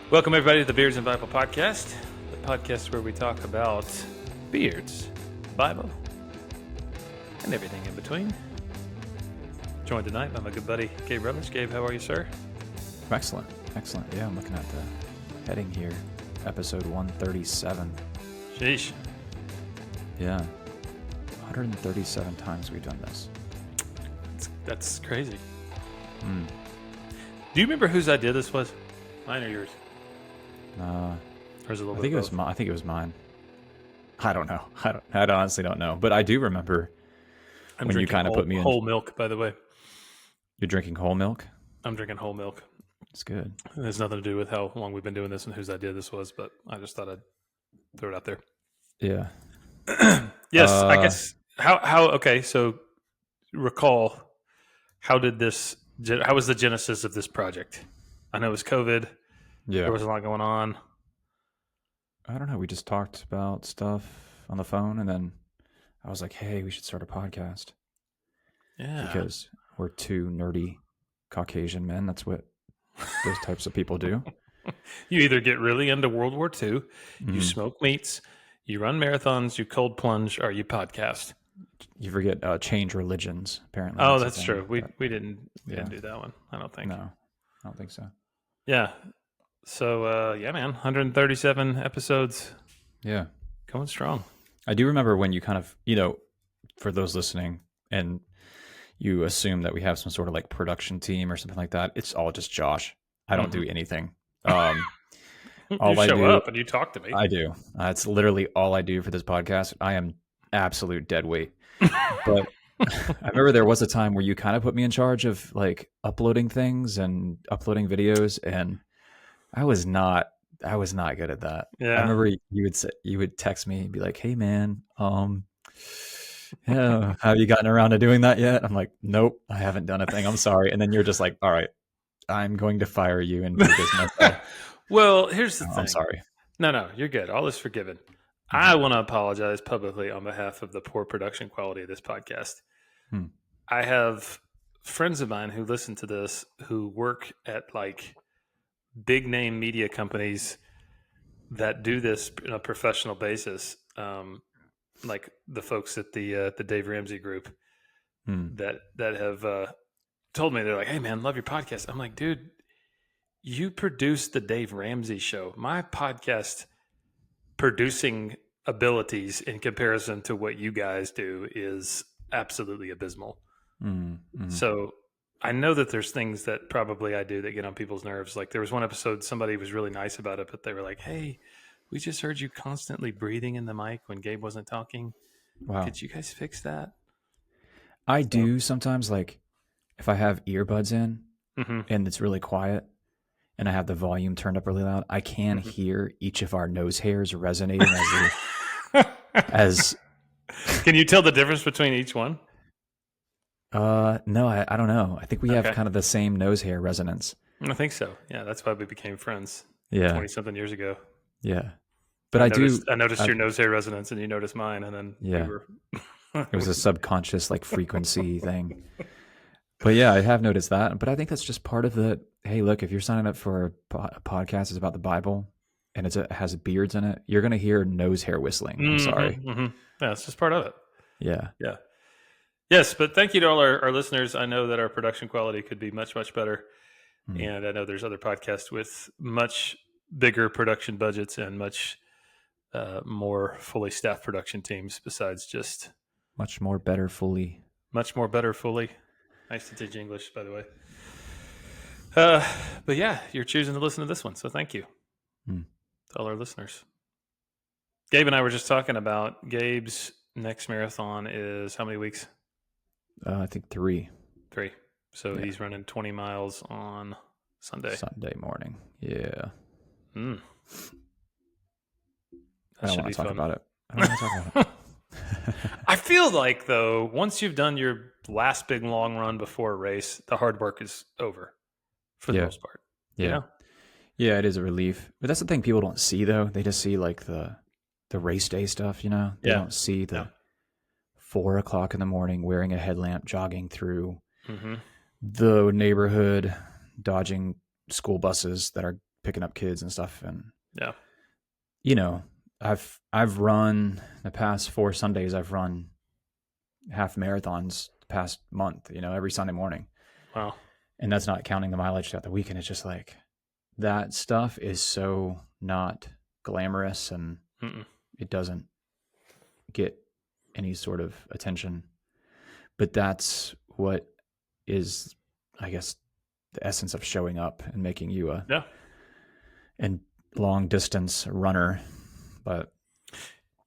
Welcome, everybody, to the Beards and Bible Podcast, the podcast where we talk about beards, Bible, and everything in between. Joined tonight by my good buddy, Gabe Rutledge. Gabe, how are you, sir? Excellent. Yeah, I'm looking at the heading here. Episode 137. Sheesh. Yeah. 137 times we've done this. That's crazy. Do you remember whose idea this was? Mine or yours? Or is it a little I bit think it was I think it was mine. I don't know. I honestly don't know. But I do remember when you kind of put me in whole milk, by the way. You're drinking whole milk? I'm drinking whole milk. It's good. It has nothing to do with how long we've been doing this and whose idea this was, but I just thought I'd throw it out there. Yeah. Yes, I guess. Okay, so recall, how was the genesis of this project? I know it was COVID. Yeah. There was a lot going on. I don't know. We just talked about stuff on the phone, and then I was like, hey, we should start a podcast. Yeah. Because we're two nerdy Caucasian men. That's what those types of people do. You either get really into World War II, you smoke meats, you run marathons, you cold plunge, or you podcast. You forget change religions, apparently. Oh, that's true. We didn't do that one, I don't think. No, I don't think so. Yeah. So, yeah, man, 137 episodes. Yeah. Going strong. I do remember when you kind of, for those listening, and you assume that we have some sort of like production team or something like that. It's all just Josh. I don't do anything. You show up and you talk to me. I do. It's literally all I do for this podcast. I am absolute dead weight. But I remember there was a time where you kind of put me in charge of like uploading things and uploading videos, and I was not good at that. Yeah. I remember you would text me and be like, "Hey man, yeah, have you gotten around to doing that yet?" I'm like, "Nope, I haven't done a thing. I'm sorry." And then you're just like, "All right, I'm going to fire you and do this myself." Well, here's the thing. I'm sorry. No, you're good. All is forgiven. I want to apologize publicly on behalf of the poor production quality of this podcast. I have friends of mine who listen to this who work at like big name media companies that do this on a professional basis. Like the folks at the Dave Ramsey group that have told me, they're like, "Hey man, love your podcast." I'm like, "Dude, you produce the Dave Ramsey show. My podcast producing abilities in comparison to what you guys do is absolutely abysmal." So I know that there's things that probably I do that get on people's nerves. Like there was one episode, somebody was really nice about it, but they were like, "Hey, we just heard you constantly breathing in the mic when Gabe wasn't talking. Wow. Could you guys fix that?" I do sometimes, like if I have earbuds in and it's really quiet and I have the volume turned up really loud, I can hear each of our nose hairs resonating as Can you tell the difference between each one? No, I don't know. I think we have kind of the same nose hair resonance. I think so. Yeah, that's why we became friends. Yeah. 20 something years ago. Yeah. But I noticed your nose hair resonance and you noticed mine, and then it was a subconscious like frequency thing. But yeah, I have noticed that. But I think that's just part of the, hey, look, if you're signing up for a podcast that's about the Bible and it has beards in it, you're going to hear nose hair whistling. I'm sorry. Yeah, it's just part of it. Yeah. Yeah. Yes, but thank you to all our listeners. I know that our production quality could be much, much better. And I know there's other podcasts with much bigger production budgets and much more fully staffed production teams besides just... Much more better fully. Nice to teach English, by the way. But yeah, you're choosing to listen to this one, so thank you to all our listeners. Gabe and I were just talking about Gabe's next marathon is how many weeks? I think 3. 3. So he's running 20 miles on Sunday morning. Yeah. That I don't should want be to talk fun. about it. I don't want to talk about it. I feel like, though, once you've done your last big long run before a race, the hard work is over for the most part. Yeah. You know? Yeah, it is a relief. But that's the thing people don't see, though. They just see like the race day stuff, They don't see the 4 o'clock in the morning wearing a headlamp, jogging through the neighborhood, dodging school buses that are picking up kids and stuff. And yeah, I've run the past 4 Sundays. I've run half marathons the past month. Every Sunday morning. wow. And that's not counting the mileage throughout the weekend. It's just like that stuff is so not glamorous, and it doesn't get any sort of attention. But that's what is, I guess, the essence of showing up and making you a and long distance runner. But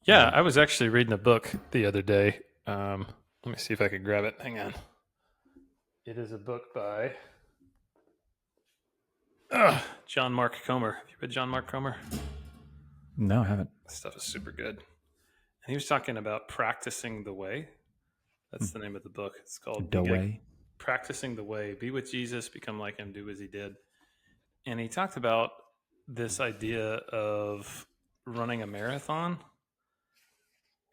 I was actually reading a book the other day. Let me see if I can grab it. Hang on. It is a book by John Mark Comer. Have you read John Mark Comer? No, I haven't. This stuff is super good. And he was talking about practicing the way. That's the name of the book. It's called The Way. Practicing the Way. Be with Jesus, become like him, do as he did. And he talked about this idea of running a marathon.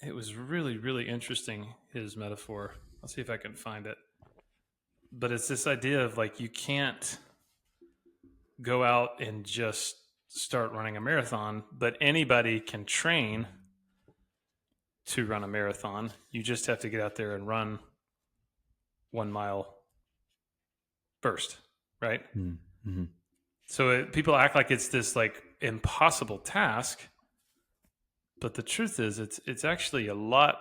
It was really, really interesting, his metaphor. I'll see if I can find it. But it's this idea of like, you can't go out and just start running a marathon, but anybody can train to run a marathon. You just have to get out there and run 1 mile first, right? Mm-hmm. So people act like it's this like impossible task, but the truth is it's actually a lot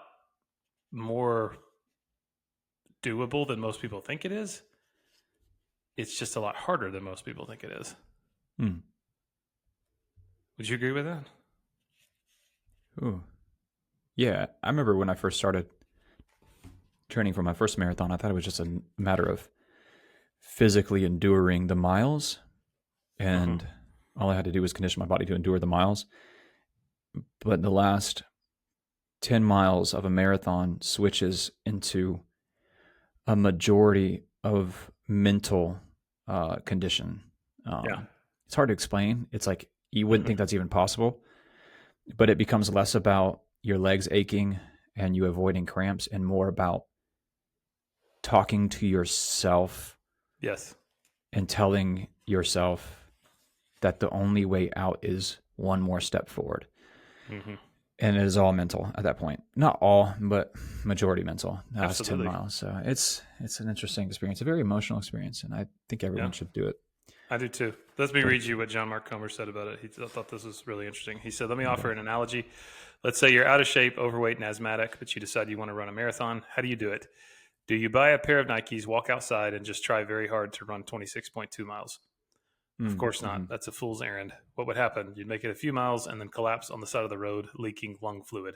more doable than most people think it is. It's just a lot harder than most people think it is. Would you agree with that? Ooh. Yeah, I remember when I first started training for my first marathon, I thought it was just a matter of physically enduring the miles, and all I had to do was condition my body to endure the miles. But the last 10 miles of a marathon switches into a majority of mental condition. It's hard to explain. It's like you wouldn't think that's even possible, but it becomes less about your legs aching and you avoiding cramps and more about talking to yourself. Yes. And telling yourself that the only way out is one more step forward. And it is all mental at that point. Not all, but majority mental. That's 10 miles. So it's an interesting experience, a very emotional experience, and I think everyone should do it. I do too. Let me read you what John Mark Comer said about it. I thought this was really interesting. He said, let me offer an analogy. Let's say you're out of shape, overweight, and asthmatic, but you decide you want to run a marathon. How do you do it? Do you buy a pair of Nikes, walk outside, and just try very hard to run 26.2 miles? Of course not. That's a fool's errand. What would happen? You'd make it a few miles and then collapse on the side of the road, leaking lung fluid.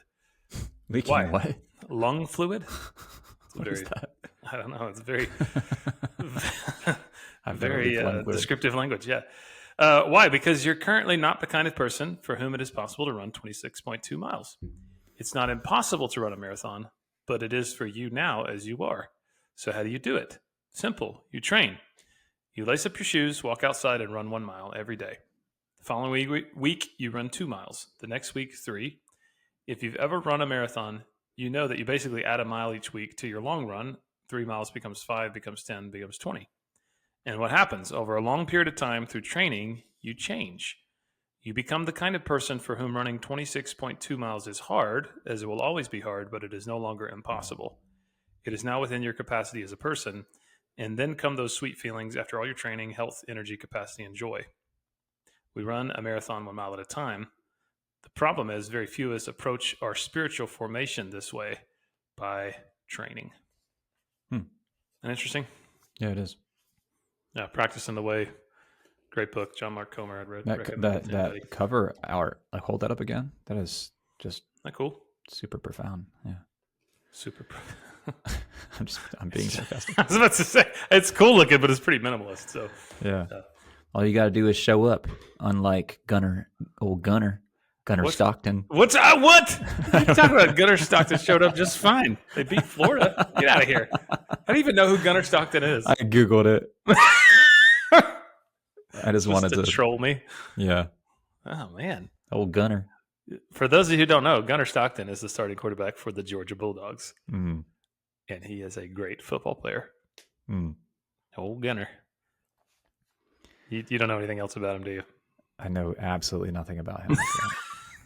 Leaking Why? What? Lung fluid? What is that? I don't know. It's very, very descriptive language. Yeah. Why? Because you're currently not the kind of person for whom it is possible to run 26.2 miles. It's not impossible to run a marathon, but it is for you now as you are. So how do you do it? Simple. You train. You lace up your shoes, walk outside, and run 1 mile every day. The following week, you run 2 miles. The next week, 3. If you've ever run a marathon, you know that you basically add a mile each week to your long run. 3 miles becomes 5, becomes 10, becomes 20. And what happens? Over a long period of time through training, you change. You become the kind of person for whom running 26.2 miles is hard, as it will always be hard, but it is no longer impossible. It is now within your capacity as a person. And then come those sweet feelings after all your training, health, energy, capacity, and joy. We run a marathon 1 mile at a time. The problem is very few of us approach our spiritual formation this way by training. Isn't that interesting? Yeah, it is. Yeah, Practicing the Way. Great book. John Mark Comer. I'd read that cover art. Like, hold that up again. That is just Isn't that cool? Super profound. Yeah. Super profound. I'm being sarcastic. I was about to say it's cool looking, but it's pretty minimalist. So yeah. All you got to do is show up. Unlike Gunner Stockton. What? What are you talking about? Gunner Stockton showed up just fine. They beat Florida. Get out of here. I don't even know who Gunner Stockton is. I Googled it. I just wanted to troll me. Yeah. Oh man. Old Gunner. For those of you who don't know, Gunner Stockton is the starting quarterback for the Georgia Bulldogs. And he is a great football player. Old Gunner. You don't know anything else about him, do you? I know absolutely nothing about him.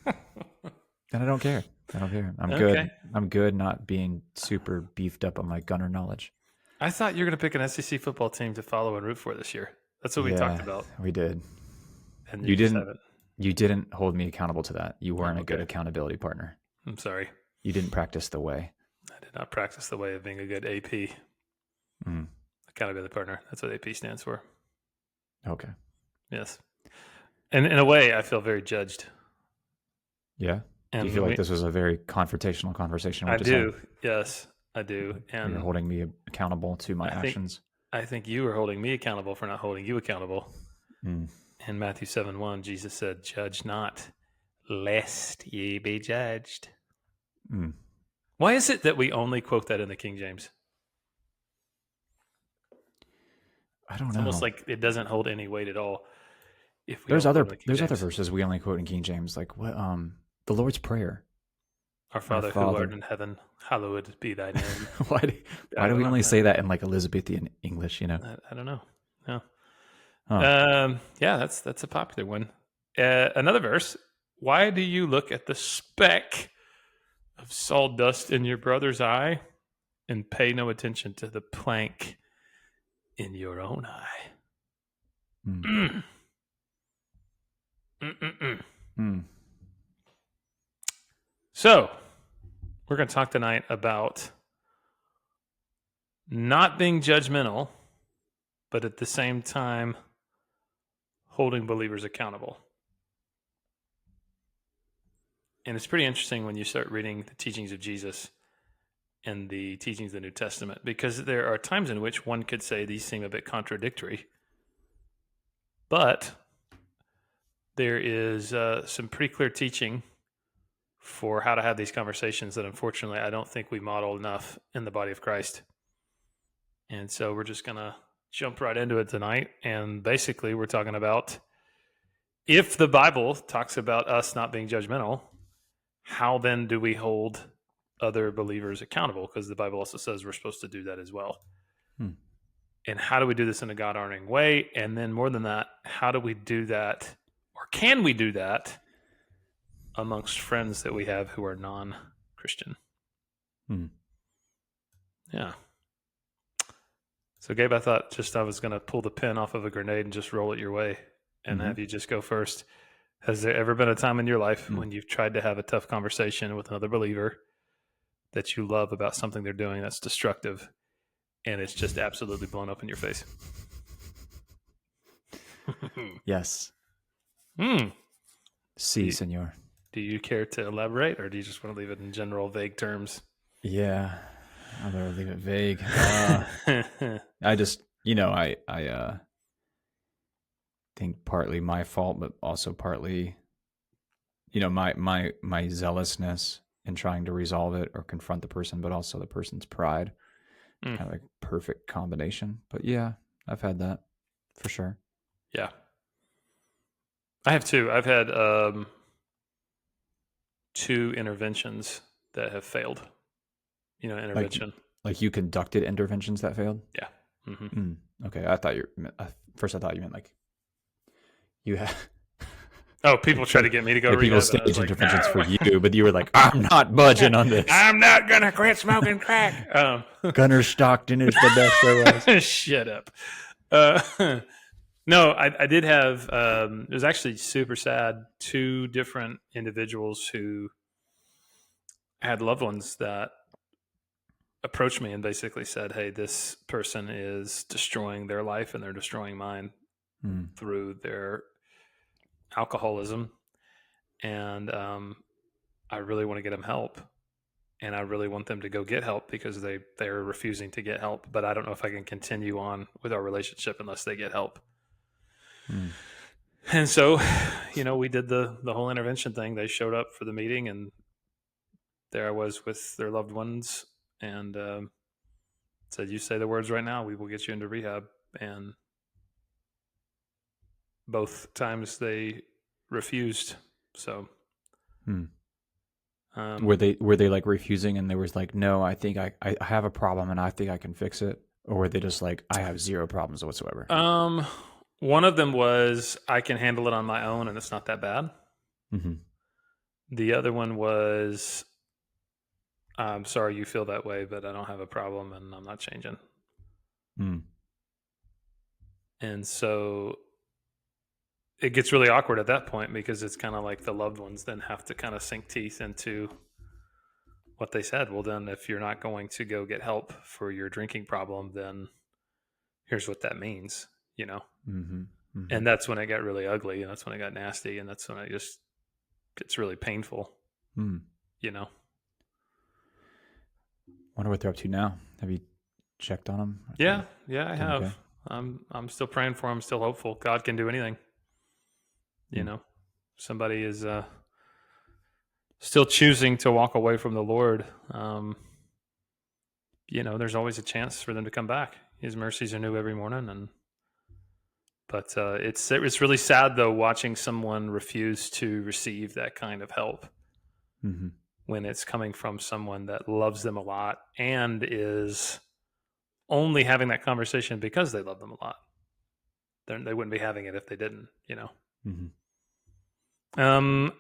And I don't care. I'm good. Okay. I'm good not being super beefed up on my Gunner knowledge. I thought you were going to pick an SEC football team to follow and root for this year. That's what we talked Yeah, about. we did. And you You just didn't. haven't. You didn't hold me accountable to that. You weren't Oh, a good okay. accountability partner. I'm sorry. You didn't practice the way. I did not practice the way of being a good AP. Accountability partner. That's what AP stands for. Okay. Yes. And in a way, I feel very judged. Yeah. And Do you feel like this was a very confrontational conversation? I do. Yes, I do. You're And holding me accountable to my actions. I think you are holding me accountable for not holding you accountable. Mm. In Matthew 7:1, Jesus said, "Judge not, lest ye be judged." Mm. Why is it that we only quote that in the King James? I don't It's know. almost like it doesn't hold any weight at all. If we There's don't other quote it in the King James. verses we only quote in King James, like what the Lord's Prayer. Our Father who art in heaven, hallowed be thy name. why do we only say that in like Elizabethan English? You know, I don't know. No. Huh. Yeah, that's a popular one. Another verse. Why do you look at the speck of sawdust in your brother's eye and pay no attention to the plank in your own eye? Mm. Mm. So, we're going to talk tonight about not being judgmental, but at the same time holding believers accountable. And it's pretty interesting when you start reading the teachings of Jesus and the teachings of the New Testament, because there are times in which one could say these seem a bit contradictory. But there is some pretty clear teaching for how to have these conversations that unfortunately I don't think we model enough in the body of Christ. And so we're just going to jump right into it tonight. And basically we're talking about, if the Bible talks about us not being judgmental, how then do we hold other believers accountable? Because the Bible also says we're supposed to do that as well. And how do we do this in a God-honoring way? And then more than that, how do we do that, or can we do that amongst friends that we have who are non-Christian? Yeah. So, Gabe, I thought I was going to pull the pin off of a grenade and just roll it your way and have you just go first. Has there ever been a time in your life when you've tried to have a tough conversation with another believer that you love about something they're doing that's destructive, and it's just absolutely blown up in your face? Yes. Si, senor. Do you care to elaborate, or do you just want to leave it in general, vague terms? Yeah, I'd rather leave it vague. I just, I think partly my fault, but also partly, my zealousness in trying to resolve it or confront the person, but also the person's pride. Kind of like perfect combination. But yeah, I've had that for sure. Yeah. I have too. I've had 2 interventions that have failed. Intervention. Like you conducted interventions that failed? Yeah. Okay. I thought you meant like you had. Oh, people try to get me to go rehab. People stage interventions for you, but you were like, I'm not budging on this. I'm not going to quit smoking crack. Gunner Stockton is the best there was. Shut up. No, I did have, it was actually super sad, 2 different individuals who had loved ones that approached me and basically said, hey, this person is destroying their life and they're destroying mine through their alcoholism. And I really want to get them help. And I really want them to go get help because they're refusing to get help. But I don't know if I can continue on with our relationship unless they get help. And so, we did the whole intervention thing. They showed up for the meeting, and there I was with their loved ones, and said, you say the words right now, we will get you into rehab. And both times they refused. So were they like refusing, and there was like, no, I think I have a problem and I think I can fix it? Or were they just like, I have 0 problems whatsoever? One of them was, I can handle it on my own and it's not that bad. Mm-hmm. The other one was, I'm sorry you feel that way, but I don't have a problem and I'm not changing. Mm. And so it gets really awkward at that point, because it's kind of like the loved ones then have to kind of sink teeth into what they said. Well, then if you're not going to go get help for your drinking problem, then here's what that means, you know? Mm-hmm. Mm-hmm. And that's when it got really ugly, and that's when it got nasty, and that's when it just gets really painful, Mm. you know? Wonder what they're up to now. Have you checked on them? Yeah, I Doing have. okay? I'm still praying for him, still hopeful. God can do anything, you Mm. know? Somebody is still choosing to walk away from the Lord. There's always a chance for them to come back. His mercies are new every morning, but it's really sad though, watching someone refuse to receive that kind of help Mm-hmm. when it's coming from someone that loves them a lot and is only having that conversation because they love them a lot. They wouldn't be having it if they didn't, you know. Mm-hmm.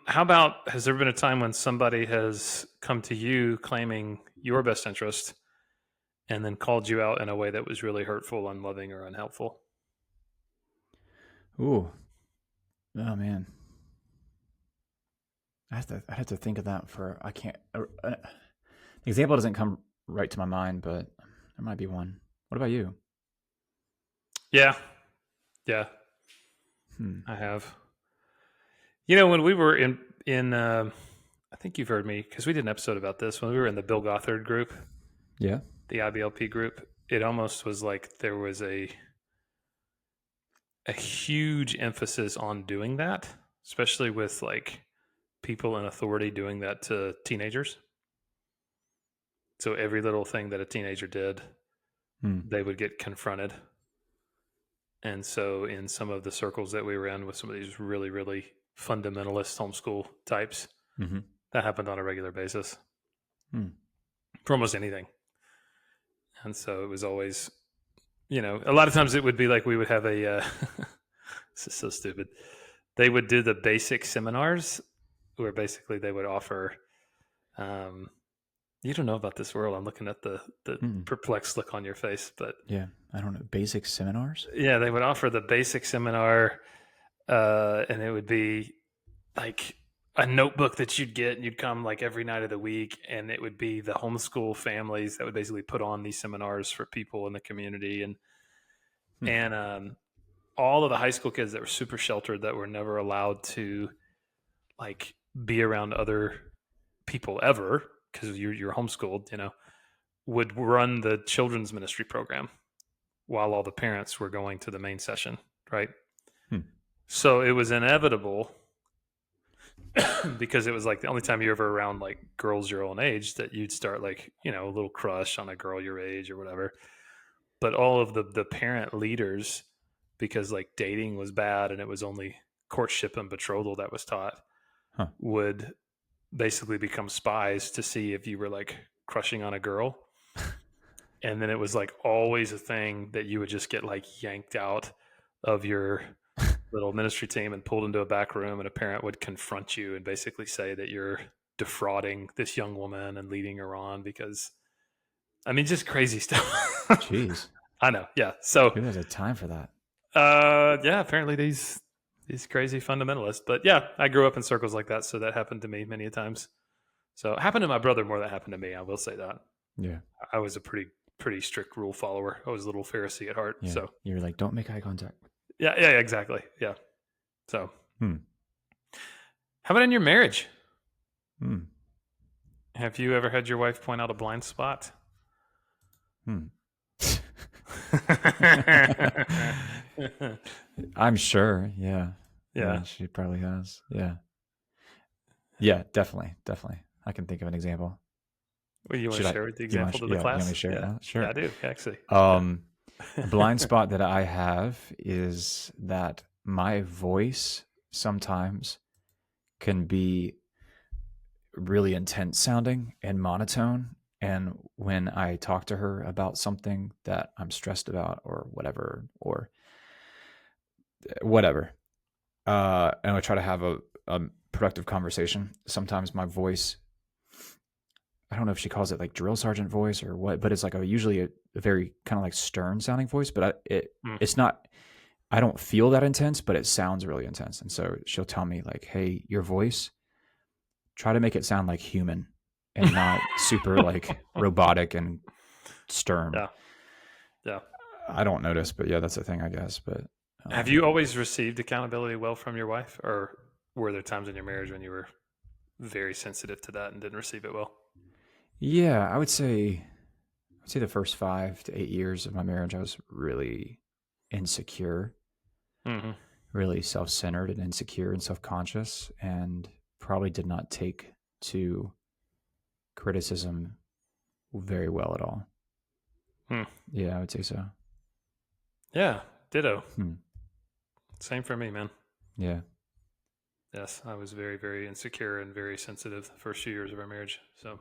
How about, has there been a time when somebody has come to you claiming your best interest and then called you out in a way that was really hurtful, unloving, or unhelpful? Ooh. Oh man. I have to think of that for, I can't, example doesn't come right to my mind, but there might be one. What about you? Yeah, I have. When we were in I think you've heard me, because we did an episode about this when we were in the Bill Gothard group, Yeah. the IBLP group. It almost was like there was a huge emphasis on doing that, especially with like people in authority doing that to teenagers. So every little thing that a teenager did, they would get confronted. And so in some of the circles that we were in with some of these really, really fundamentalist homeschool types, Mm-hmm. that happened on a regular basis Mm. for almost anything. And so it was always, a lot of times it would be like we would have a, this is so stupid. They would do the basic seminars where basically they would offer, you don't know about this world. I'm looking at the perplexed look on your face, but yeah, I don't know. Basic seminars? yeah, they would offer the basic seminar, and it would be like a notebook that you'd get, and you'd come like every night of the week, and it would be the homeschool families that would basically put on these seminars for people in the community, and all of the high school kids that were super sheltered, that were never allowed to like be around other people ever because you're homeschooled, would run the children's ministry program while all the parents were going to the main session, right? So it was inevitable because it was like the only time you're ever around like girls your own age that you'd start like, a little crush on a girl your age or whatever. But all of the parent leaders, because like dating was bad and it was only courtship and betrothal that was taught, would basically become spies to see if you were like crushing on a girl. And then it was like always a thing that you would just get like yanked out of your little ministry team and pulled into a back room, and a parent would confront you and basically say that you're defrauding this young woman and leading her on because, just crazy stuff. Jeez. I know. Yeah. So who has a time for that? Yeah, apparently these crazy fundamentalists. But yeah, I grew up in circles like that, so that happened to me many a times. So it happened to my brother more than it happened to me. I will say that. Yeah. I was a pretty strict rule follower. I was a little Pharisee at heart. Yeah. So you're like, don't make eye contact. Yeah, exactly. Yeah. So, how about in your marriage? Have you ever had your wife point out a blind spot? I'm sure. Yeah, she probably has. Yeah, definitely. I can think of an example. Well, you want to share the example to the class? You want me to share it? Sure. Yeah, I do, actually. A blind spot that I have is that my voice sometimes can be really intense sounding and monotone. And when I talk to her about something that I'm stressed about or whatever, or whatever. And I try to have a productive conversation. Sometimes my voice, I don't know if she calls it like drill sergeant voice or what, but it's like usually a very kind of like stern sounding voice, but it's not, I don't feel that intense, but it sounds really intense. And so she'll tell me like, hey, your voice, try to make it sound like human and not super like robotic and stern. Yeah. Yeah. I don't notice, but yeah, that's the thing, I guess. But have you always received accountability well from your wife, or were there times in your marriage when you were very sensitive to that and didn't receive it well? Yeah, I would say the first 5 to 8 years of my marriage, I was really insecure, really self-centered and insecure and self-conscious, and probably did not take to criticism very well at all. Yeah, I would say so. Yeah, ditto. Same for me, man. Yeah. Yes, I was very, very insecure and very sensitive the first few years of our marriage. So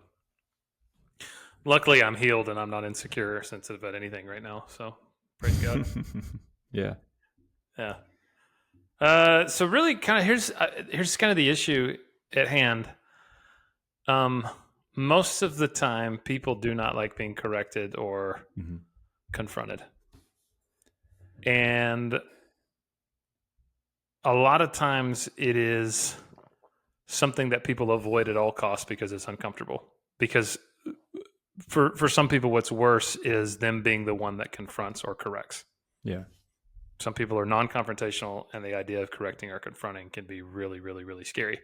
luckily I'm healed and I'm not insecure or sensitive about anything right now. So praise God. Yeah. Yeah. So really kind of here's kind of the issue at hand. Most of the time people do not like being corrected or confronted. And a lot of times it is something that people avoid at all costs because it's uncomfortable. Because for some people, what's worse is them being the one that confronts or corrects. Yeah. Some people are non-confrontational, and the idea of correcting or confronting can be really, really, really scary.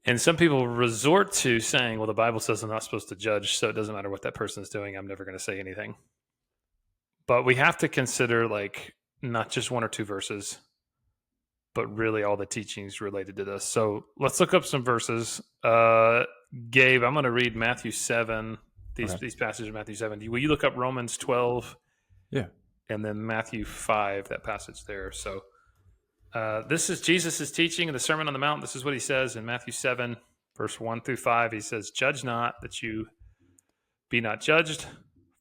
And some people resort to saying, well, the Bible says I'm not supposed to judge, so it doesn't matter what that person is doing. I'm never going to say anything. But we have to consider like not just one or two verses, but really all the teachings related to this. So let's look up some verses. Gabe, I'm going to read Matthew 7, these passages of Matthew 7. Will you look up Romans 12? Yeah. And then Matthew 5, that passage there. So this is Jesus' teaching in the Sermon on the Mount. This is what he says in Matthew 7, verse 1 through 5. He says, judge not that you be not judged,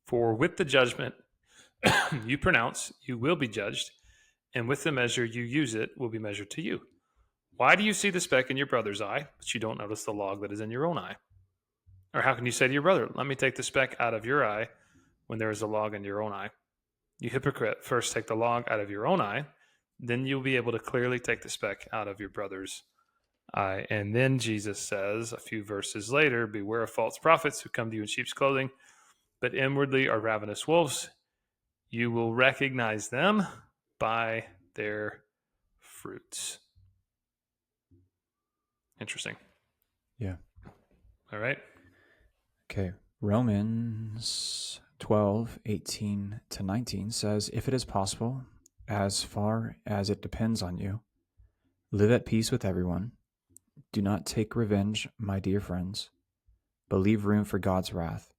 for with the judgment you pronounce, you will be judged, and with the measure you use it will be measured to you. Why do you see the speck in your brother's eye, but you don't notice the log that is in your own eye? Or how can you say to your brother, let me take the speck out of your eye when there is a log in your own eye? You hypocrite, first take the log out of your own eye, then you'll be able to clearly take the speck out of your brother's eye. And then Jesus says a few verses later, beware of false prophets who come to you in sheep's clothing, but inwardly are ravenous wolves. You will recognize them by their fruits. Interesting. Yeah. All right. Okay. Romans 12:18-19 says, if it is possible, as far as it depends on you, live at peace with everyone. Do not take revenge, my dear friends, but leave room for God's wrath.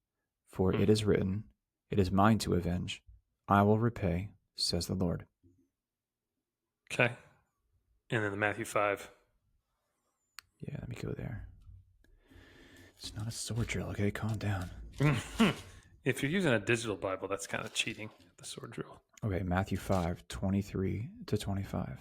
For it is written, it is mine to avenge. I will repay, says the Lord. Okay. And then the Matthew 5. Yeah, let me go there. It's not a sword drill, okay? Calm down. If you're using a digital Bible, that's kind of cheating at the sword drill. Okay, Matthew 5:23-25.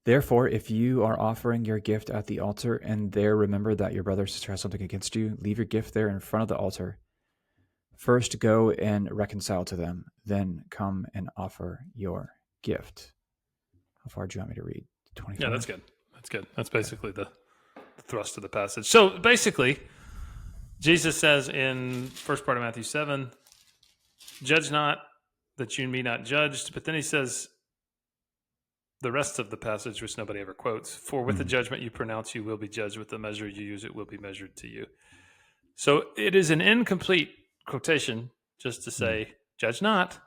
Therefore, if you are offering your gift at the altar and there remember that your brother or sister has something against you, leave your gift there in front of the altar. First go and reconcile to them, then come and offer your gift. How far do you want me to read? 25? Yeah, that's good. That's good. That's basically the thrust of the passage. So basically, Jesus says in first part of Matthew 7, judge not that you be not judged. But then he says the rest of the passage, which nobody ever quotes, for with the judgment you pronounce, you will be judged. With the measure you use, it will be measured to you. So it is an incomplete quotation just to say, judge not.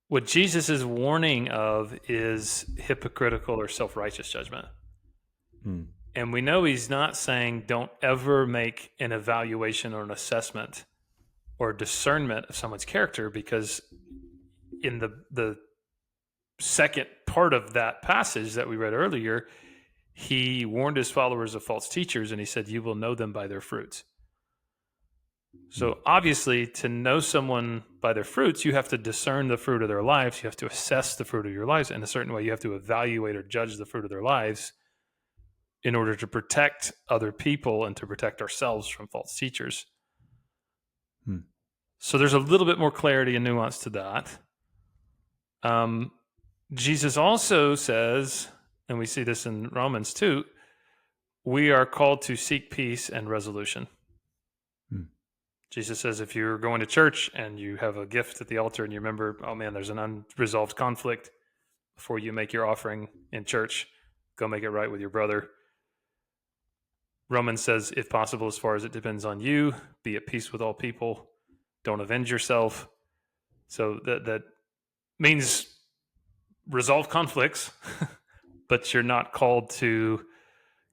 What Jesus is warning of is hypocritical or self-righteous judgment. And we know he's not saying don't ever make an evaluation or an assessment or discernment of someone's character, because in the second part of that passage that we read earlier, he warned his followers of false teachers, and he said, you will know them by their fruits. So obviously, to know someone by their fruits, you have to discern the fruit of their lives. You have to assess the fruit of your lives in a certain way. You have to evaluate or judge the fruit of their lives in order to protect other people and to protect ourselves from false teachers. So there's a little bit more clarity and nuance to that. Jesus also says, and we see this in Romans too, we are called to seek peace and resolution. Jesus says if you're going to church and you have a gift at the altar and you remember, oh man, there's an unresolved conflict, before you make your offering in church, go make it right with your brother. Romans says, if possible, as far as it depends on you, be at peace with all people. Don't avenge yourself. So that means resolve conflicts, but you're not called to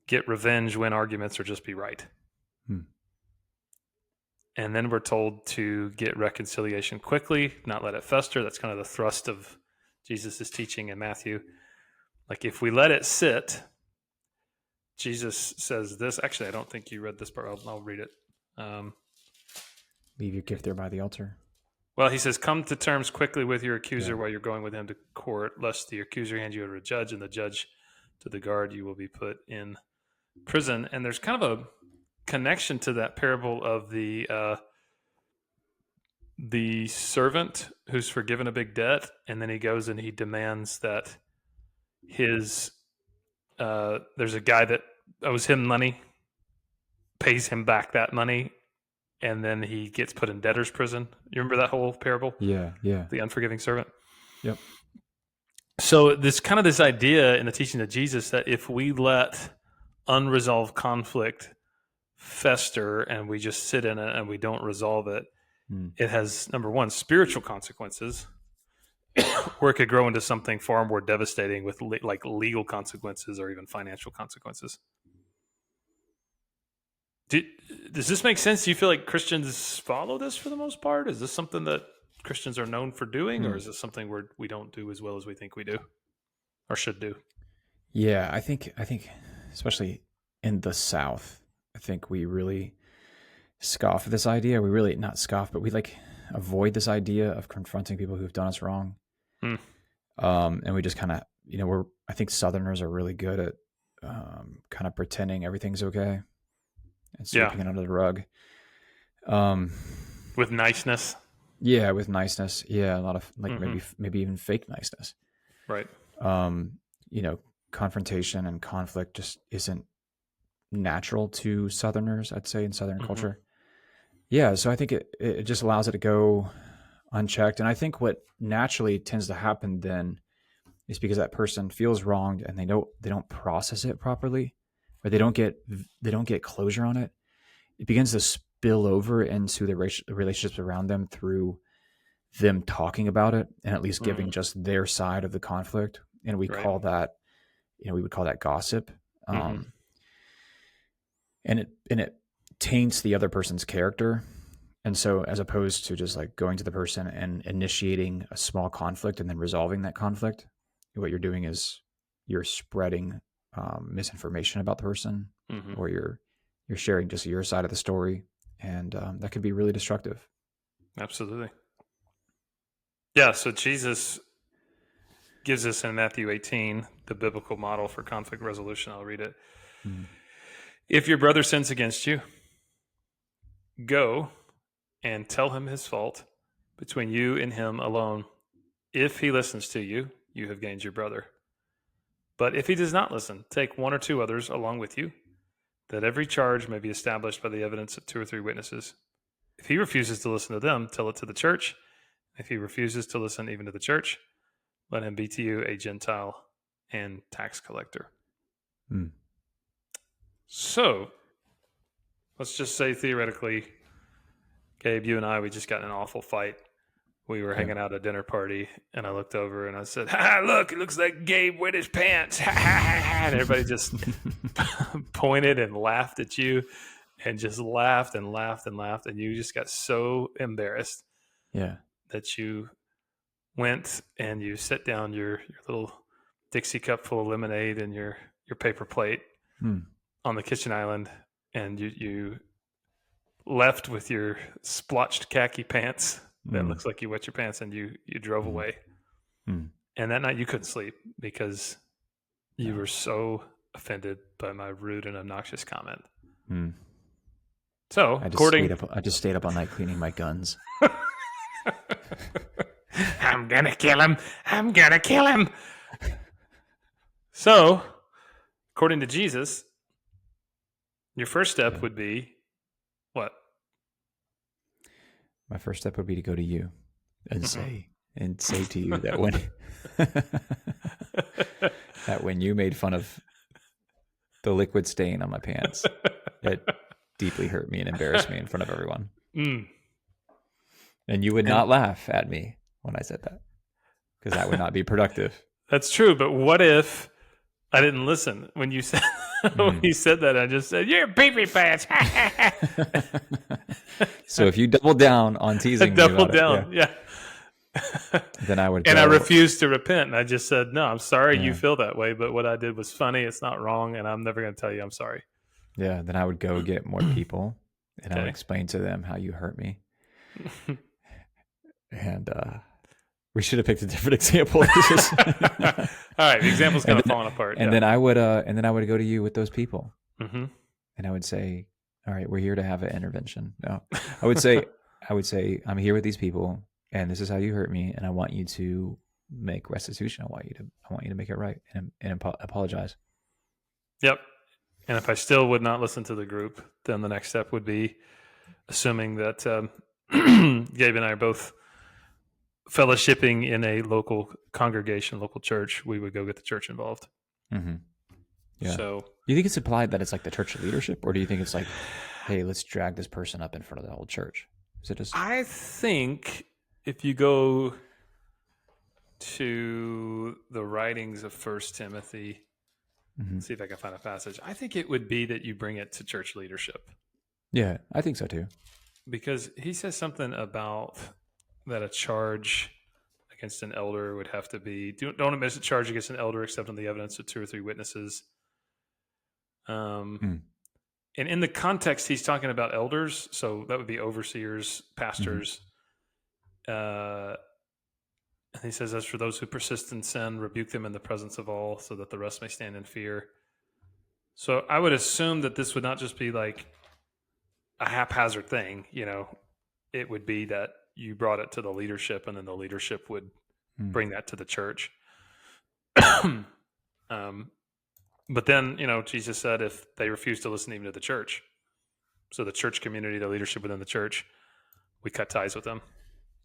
get revenge, win arguments, or just be right. And then we're told to get reconciliation quickly, not let it fester. That's kind of the thrust of Jesus' teaching in Matthew. Like if we let it sit, Jesus says this. Actually, I don't think you read this part. I'll read it. Leave your gift there by the altar. Well, he says, come to terms quickly with your accuser while you're going with him to court, lest the accuser hand you over to a judge and the judge to the guard. You will be put in prison. And there's kind of a connection to that parable of the servant who's forgiven a big debt, and then he goes and he demands that his there's a guy that owes him money, pays him back that money, and then he gets put in debtor's prison. You remember that whole parable? Yeah. The unforgiving servant. Yep. So this kind of this idea in the teaching of Jesus that if we let unresolved conflict fester and we just sit in it and we don't resolve it, it has, number one, spiritual consequences, or it could grow into something far more devastating with like legal consequences or even financial consequences. Does this make sense? Do you feel like Christians follow this for the most part? Is this something that Christians are known for doing, or is this something where we don't do as well as we think we do or should do? Yeah, I think especially in the South, I think we really scoff at this idea. We really not scoff, but we like avoid this idea of confronting people who've done us wrong. And we just kind of, I think Southerners are really good at kind of pretending everything's okay and sweeping it under the rug. With niceness. Yeah, with niceness. Yeah, a lot of like maybe even fake niceness. Right. Confrontation and conflict just isn't natural to Southerners, I'd say, in Southern culture. Yeah, so I think it just allows it to go unchecked. And I think what naturally tends to happen then is because that person feels wronged and they don't process it properly, or they don't get closure on it. It begins to spill over into the relationships around them through them talking about it and at least giving just their side of the conflict. And we call that, we would call that gossip. And it taints the other person's character. And so as opposed to just like going to the person and initiating a small conflict and then resolving that conflict, what you're doing is you're spreading misinformation about the person, or you're sharing just your side of the story. And that could be really destructive. Absolutely. Yeah, so Jesus gives us in Matthew 18 the biblical model for conflict resolution. I'll read it. If your brother sins against you, go and tell him his fault between you and him alone. If he listens to you, you have gained your brother. But if he does not listen, take one or two others along with you, that every charge may be established by the evidence of 2 or 3 witnesses. If he refuses to listen to them, tell it to the church. If he refuses to listen even to the church, let him be to you a Gentile and tax collector. So, let's just say theoretically, Gabe, you and I, we just got in an awful fight. We were hanging out at a dinner party, and I looked over and I said, look, it looks like Gabe wet his pants. And everybody just pointed and laughed at you and just laughed and laughed and laughed. And you just got so embarrassed that you went and you set down your little Dixie cup full of lemonade and your paper plate on the kitchen island, and you left with your splotched khaki pants that Mm. looks like you wet your pants, and you drove away. Mm. And that night you couldn't sleep because you No. were so offended by my rude and obnoxious comment. Mm. So, I according, just stayed up all night cleaning my guns. I'm gonna kill him. I'm gonna kill him. So, according to Jesus, your first step would be what? My first step would be to go to you and say to you that when you made fun of the liquid stain on my pants, it deeply hurt me and embarrassed me in front of everyone. Mm. And you would not laugh at me when I said that, because that would not be productive. That's true, but what if I didn't listen when you said when you said that? I just said, "You're pee-pee pants." So if you double down on teasing me about down, it, then I would. And I refused to repent. And I just said, "No, I'm sorry you feel that way, but what I did was funny. It's not wrong, and I'm never going to tell you I'm sorry." Yeah, then I would go get more people, and I would explain to them how you hurt me. And we should have picked a different example. All right, the example's kind of falling apart. And then I would go to you with those people, mm-hmm. and I would say, "All right, we're here to have an intervention." No, I would say, "I'm here with these people, and this is how you hurt me, and I want you to make restitution. I want you to make it right and apologize." Yep. And if I still would not listen to the group, then the next step would be, assuming that Gabe and I are both fellowshipping in a local congregation, local church, we would go get the church involved. Mm-hmm. Yeah. So, do you think it's implied that it's like the church leadership, or do you think it's like, hey, let's drag this person up in front of the whole church? Is it just? I think if you go to the writings of First Timothy, let's see if I can find a passage. I think it would be that you bring it to church leadership. Yeah, I think so too. Because he says something about that a charge against an elder would have to be, don't admit a charge against an elder except on the evidence of 2 or 3 witnesses. And in the context, he's talking about elders, so that would be overseers, pastors. And he says, as for those who persist in sin, rebuke them in the presence of all, so that the rest may stand in fear. So I would assume that this would not just be like a haphazard thing, it would be that you brought it to the leadership, and then the leadership would bring that to the church. But then, Jesus said if they refuse to listen even to the church, so the church community, the leadership within the church, we cut ties with them.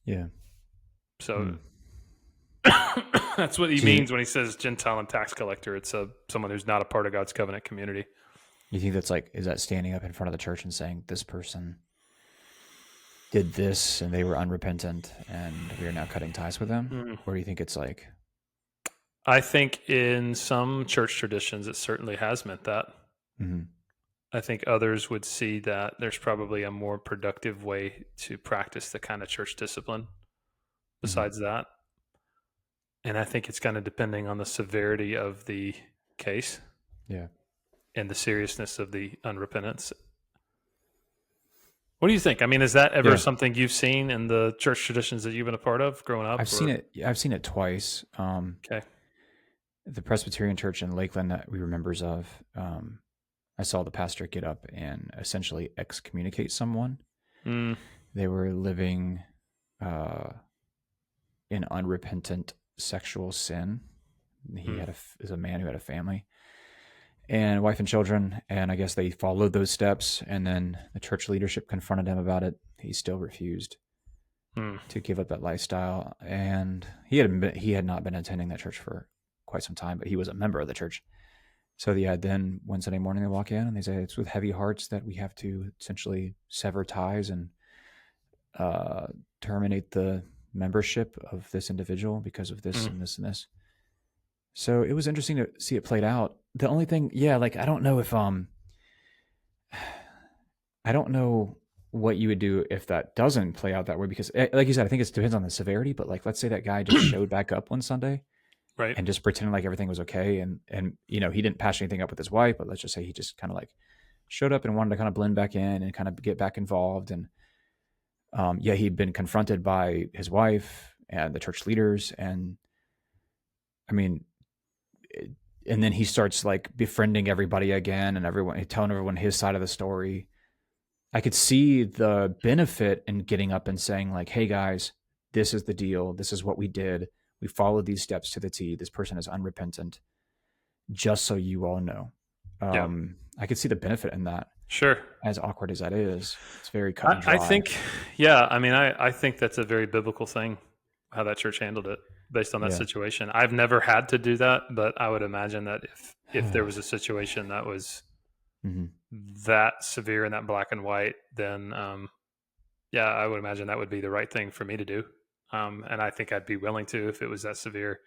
Yeah. So that's what he means when he says Gentile and tax collector. It's someone who's not a part of God's covenant community. You think that's like, is that standing up in front of the church and saying, this person did this and they were unrepentant and we are now cutting ties with them? Or do you think it's like... I think in some church traditions, it certainly has meant that. I think others would see that there's probably a more productive way to practice the kind of church discipline besides that. And I think it's kind of depending on the severity of the case. Yeah. And the seriousness of the unrepentance. What do you think? I mean, is that ever something you've seen in the church traditions that you've been a part of growing up? I've seen it twice. Okay. The Presbyterian church in Lakeland that we were members of, I saw the pastor get up and essentially excommunicate someone. They were living in unrepentant sexual sin. He is a man who had a family and wife and children, and I guess they followed those steps, and then the church leadership confronted him about it. He still refused to give up that lifestyle, and he had not been attending that church for quite some time, but he was a member of the church. So then one Sunday morning they walk in and they say, it's with heavy hearts that we have to essentially sever ties and terminate the membership of this individual because of this and this and this. So it was interesting to see it played out. The only thing, I don't know if I don't know what you would do if that doesn't play out that way, because like you said, I think it depends on the severity, but like, let's say that guy just showed back up one Sunday. Right. And just pretending like everything was okay. And he didn't patch anything up with his wife, but let's just say he just kind of like showed up and wanted to kind of blend back in and kind of get back involved. And he'd been confronted by his wife and the church leaders. And I mean, and then he starts like befriending everybody again and everyone, telling everyone his side of the story. I could see the benefit in getting up and saying like, hey guys, this is the deal. This is what we did. We followed these steps to the T. This person is unrepentant. Just so you all know. I could see the benefit in that. Sure. As awkward as that is, it's very cut and dry. I think, I think that's a very biblical thing, how that church handled it based on that situation. I've never had to do that, but I would imagine that if there was a situation that was that severe and that black and white, then I would imagine that would be the right thing for me to do. And I think I'd be willing to if it was that severe.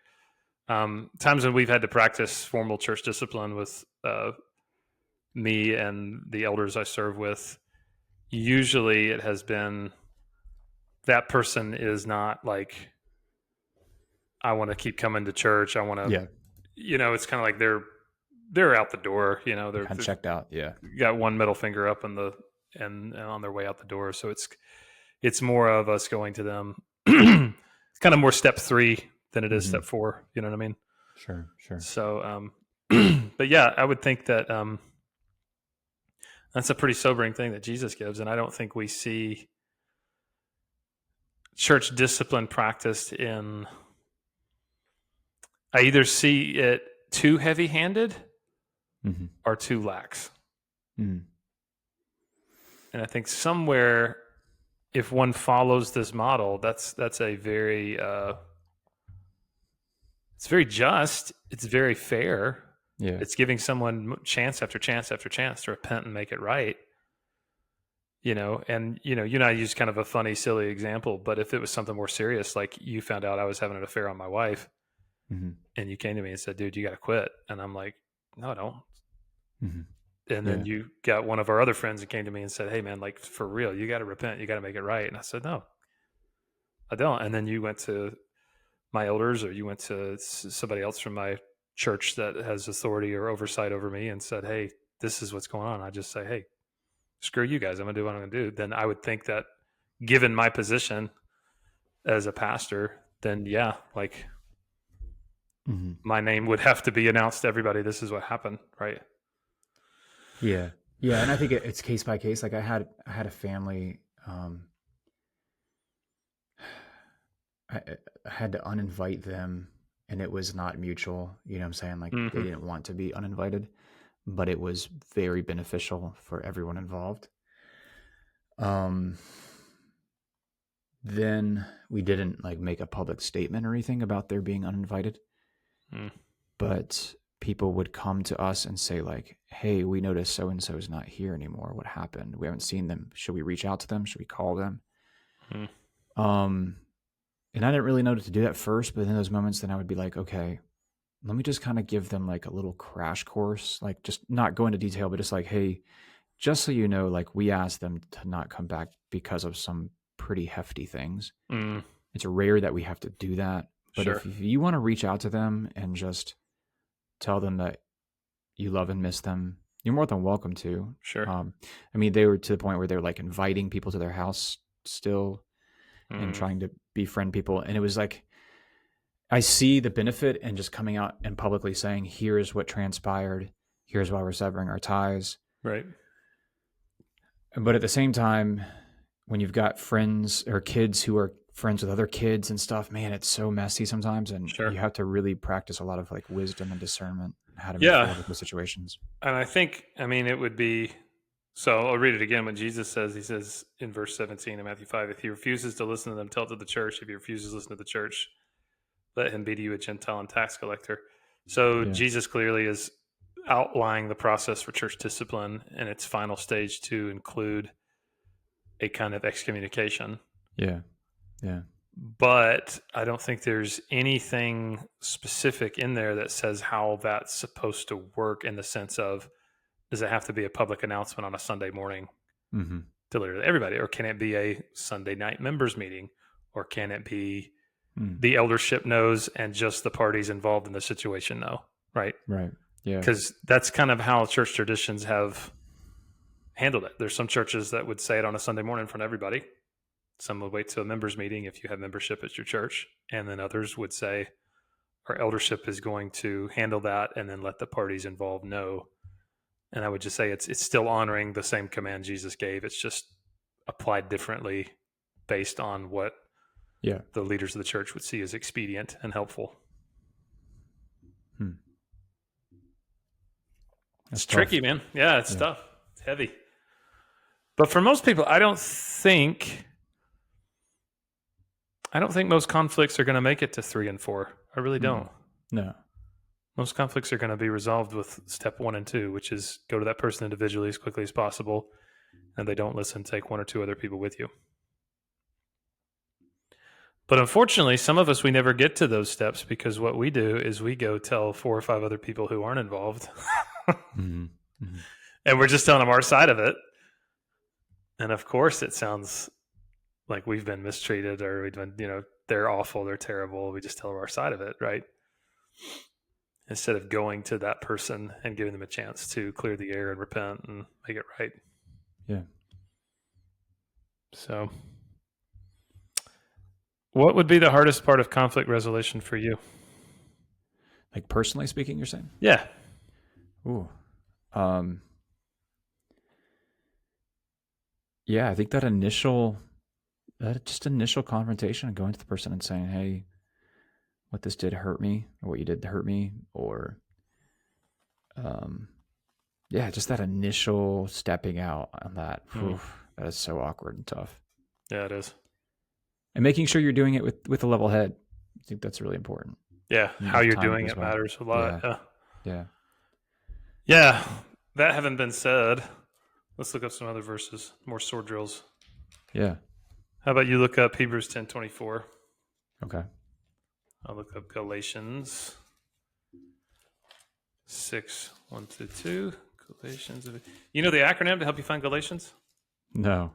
Times when we've had to practice formal church discipline with me and the elders I serve with, usually it has been that person is not like, I want to keep coming to church. I want to, it's kind of like they're out the door, they're kind of checked out. Yeah. Got one middle finger up and on their way out the door. So it's more of us going to them. It's kind of more step 3 than it is step 4. You know what I mean? Sure. So, but yeah, I would think that that's a pretty sobering thing that Jesus gives. And I don't think we see church discipline practiced in, I either see it too heavy-handed or too lax. And I think somewhere, if one follows this model, that's a very, it's very just. It's very fair. Yeah. It's giving someone chance after chance after chance to repent and make it right. You and you and I use kind of a funny, silly example, but if it was something more serious, like you found out I was having an affair on my wife and you came to me and said, dude, you got to quit. And I'm like, no, I don't. And then you got one of our other friends that came to me and said, hey man, like for real, you got to repent. You got to make it right. And I said, no, I don't. And then you went to my elders or you went to somebody else from my church that has authority or oversight over me and said, hey, this is what's going on. I just say, hey, screw you guys. I'm going to do what I'm going to do. Then I would think that given my position as a pastor, then my name would have to be announced to everybody. This is what happened. Right. Yeah. Yeah. And I think it's case by case. Like I had a family, I had to uninvite them and it was not mutual. You know what I'm saying? Like they didn't want to be uninvited, but it was very beneficial for everyone involved. Then we didn't like make a public statement or anything about their being uninvited, but people would come to us and say like, hey, we noticed so-and-so is not here anymore. What happened? We haven't seen them. Should we reach out to them? Should we call them? And I didn't really know what to do at first, but in those moments, then I would be like, okay, let me just kind of give them like a little crash course, like just not go into detail, but just like, hey, just so you know, like we asked them to not come back because of some pretty hefty things. It's rare that we have to do that. But if you want to reach out to them and just tell them that you love and miss them, you're more than welcome to. Sure. I mean, they were to the point where they're like inviting people to their house still and trying to befriend people. And it was like, I see the benefit in just coming out and publicly saying, here's what transpired. Here's why we're severing our ties. Right. But at the same time, when you've got friends or kids who are friends with other kids and stuff, man, it's so messy sometimes. And you have to really practice a lot of like wisdom and discernment, how to move forward with those situations. And I think, it would be, so I'll read it again. When Jesus says, he says in verse 17 in Matthew 5, if he refuses to listen to them, tell it to the church. If he refuses to listen to the church, let him be to you a Gentile and tax collector. So Jesus clearly is outlining the process for church discipline and its final stage to include a kind of excommunication. Yeah. But I don't think there's anything specific in there that says how that's supposed to work in the sense of, does it have to be a public announcement on a Sunday morning delivered to everybody? Or can it be a Sunday night members meeting? Or can it be the eldership knows and just the parties involved in the situation know? Right. Yeah. Because that's kind of how church traditions have handle it. There's some churches that would say it on a Sunday morning in front of everybody. Some would wait till a members meeting if you have membership at your church. And then others would say, our eldership is going to handle that and then let the parties involved know. And I would just say it's still honoring the same command Jesus gave. It's just applied differently based on what the leaders of the church would see as expedient and helpful. It's tricky, man. Yeah, it's tough. It's heavy. But for most people, I don't think most conflicts are going to make it to 3 and 4. I really don't. No. Most conflicts are going to be resolved with step 1 and 2, which is go to that person individually as quickly as possible, and they don't listen, take 1 or 2 other people with you. But unfortunately, some of us, we never get to those steps because what we do is we go tell 4 or 5 other people who aren't involved. And we're just telling them our side of it. And of course, it sounds like we've been mistreated or we've been, they're awful, they're terrible. We just tell them our side of it, right? Instead of going to that person and giving them a chance to clear the air and repent and make it right. Yeah. So, what would be the hardest part of conflict resolution for you? Like personally speaking, you're saying? Yeah. Ooh. Yeah, I think that initial confrontation and going to the person and saying, hey, what this did hurt me, or what you did hurt me, or just that initial stepping out on that. That is so awkward and tough. Yeah, it is. And making sure you're doing it with a level head. I think that's really important. Yeah, how you're doing it matters a lot. Yeah. That having been said, let's look up some other verses, more sword drills. Yeah. How about you look up Hebrews 10:24? Okay. I'll look up Galatians 6:1-2. Galatians. You know the acronym to help you find Galatians? No.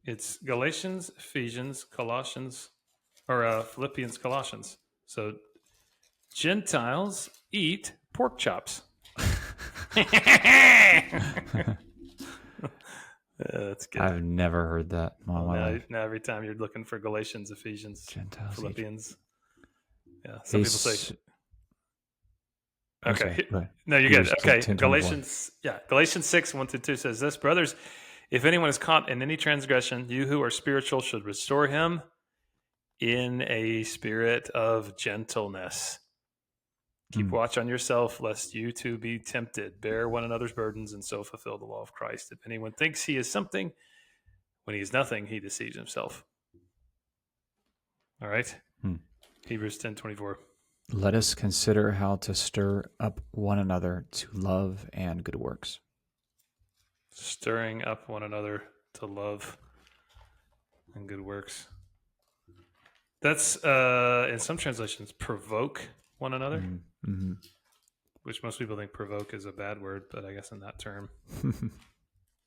It's Galatians, Ephesians, Colossians, or Philippians, Colossians. So Gentiles eat pork chops. That's good. I've never heard that. Now every time you're looking for Galatians, Ephesians, Gentiles Philippians. Yeah, some people say. Okay, sorry, no, you're good. Okay, 10, Galatians 6:1-2 says this: brothers, if anyone is caught in any transgression, you who are spiritual should restore him in a spirit of gentleness. Keep watch on yourself, lest you too be tempted. Bear one another's burdens, and so fulfill the law of Christ. If anyone thinks he is something, when he is nothing, he deceives himself. All right? Hebrews 10:24. Let us consider how to stir up one another to love and good works. Stirring up one another to love and good works. That's, in some translations, provoke one another, which most people think provoke is a bad word, but I guess in that term,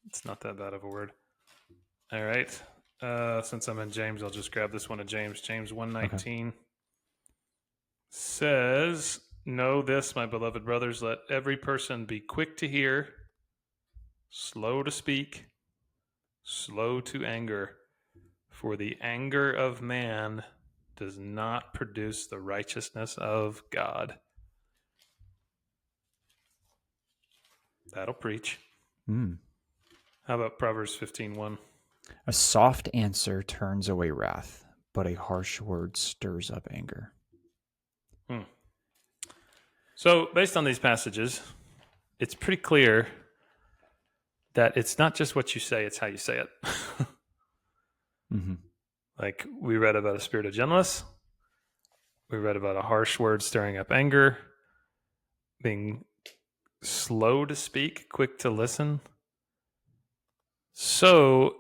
it's not that bad of a word. All right. Since I'm in James, I'll just grab this one of James. James 1:19 says, know this, my beloved brothers, let every person be quick to hear, slow to speak, slow to anger, for the anger of man does not produce the righteousness of God. That'll preach. How about Proverbs 15:1? A soft answer turns away wrath, but a harsh word stirs up anger. So, based on these passages, it's pretty clear that it's not just what you say, it's how you say it. Like, we read about a spirit of gentleness. We read about a harsh word stirring up anger, being slow to speak, quick to listen. So,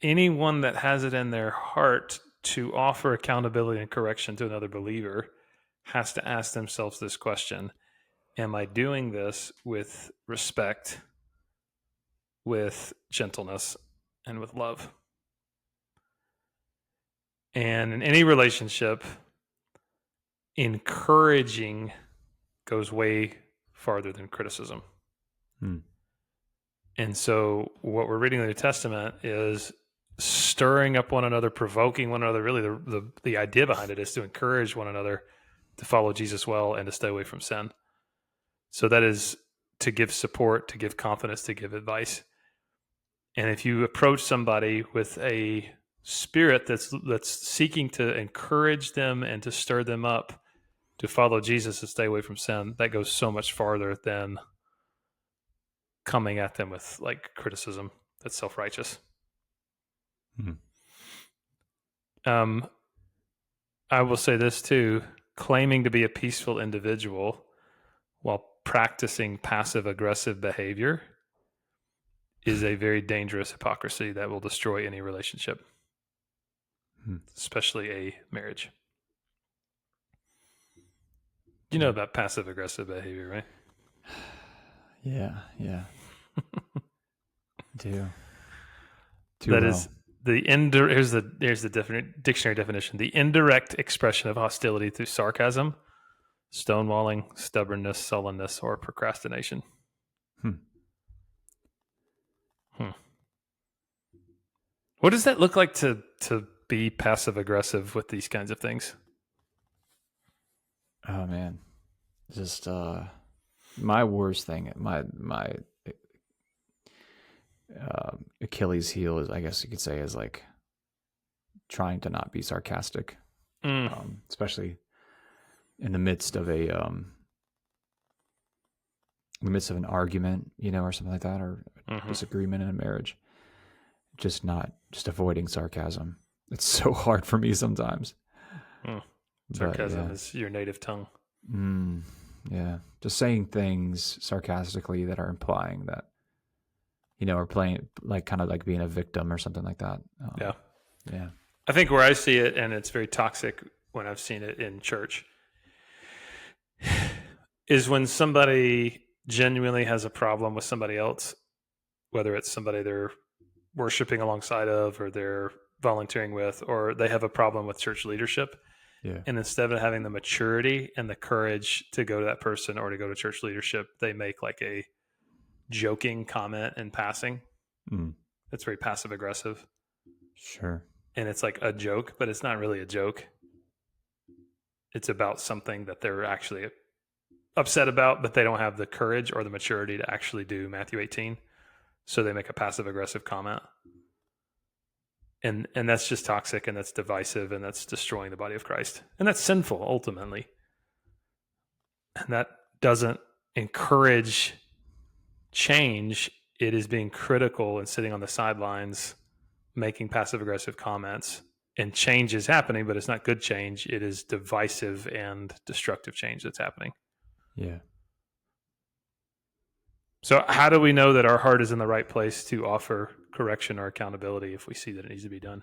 anyone that has it in their heart to offer accountability and correction to another believer has to ask themselves this question: am I doing this with respect, with gentleness, and with love? And in any relationship, encouraging goes way farther than criticism. And so what we're reading in the New Testament is stirring up one another, provoking one another. Really, the idea behind it is to encourage one another to follow Jesus well and to stay away from sin. So that is to give support, to give confidence, to give advice. And if you approach somebody with a spirit that's seeking to encourage them and to stir them up to follow Jesus and stay away from sin, that goes so much farther than coming at them with like criticism that's self-righteous. Mm-hmm. I will say this too, claiming to be a peaceful individual while practicing passive-aggressive behavior is a very dangerous hypocrisy that will destroy any relationship, especially a marriage. You know about passive-aggressive behavior, right? Yeah. Do. That well. Is the here's the dictionary definition: the indirect expression of hostility through sarcasm, stonewalling, stubbornness, sullenness, or procrastination. What does that look like to be passive aggressive with these kinds of things? Oh man, just my worst thing, my Achilles heel is, I guess you could say, is like trying to not be sarcastic, especially in the midst of an argument, or something like that, or disagreement in a marriage. Just avoiding sarcasm. It's so hard for me sometimes. Sarcasm is your native tongue. Yeah. Just saying things sarcastically that are implying that, or playing like kind of like being a victim or something like that. Yeah. I think where I see it, and it's very toxic when I've seen it in church, is when somebody genuinely has a problem with somebody else, whether it's somebody they're worshiping alongside of, or they're volunteering with, or they have a problem with church leadership. Yeah. And instead of having the maturity and the courage to go to that person or to go to church leadership, they make like a joking comment in passing. That's very passive aggressive. Sure. And it's like a joke, but it's not really a joke. It's about something that they're actually upset about, but they don't have the courage or the maturity to actually do Matthew 18. So they make a passive aggressive comment. And that's just toxic, and that's divisive, and that's destroying the body of Christ. And that's sinful, ultimately. And that doesn't encourage change. It is being critical and sitting on the sidelines, making passive-aggressive comments. And change is happening, but it's not good change. It is divisive and destructive change that's happening. Yeah. So how do we know that our heart is in the right place to offer correction or accountability if we see that it needs to be done?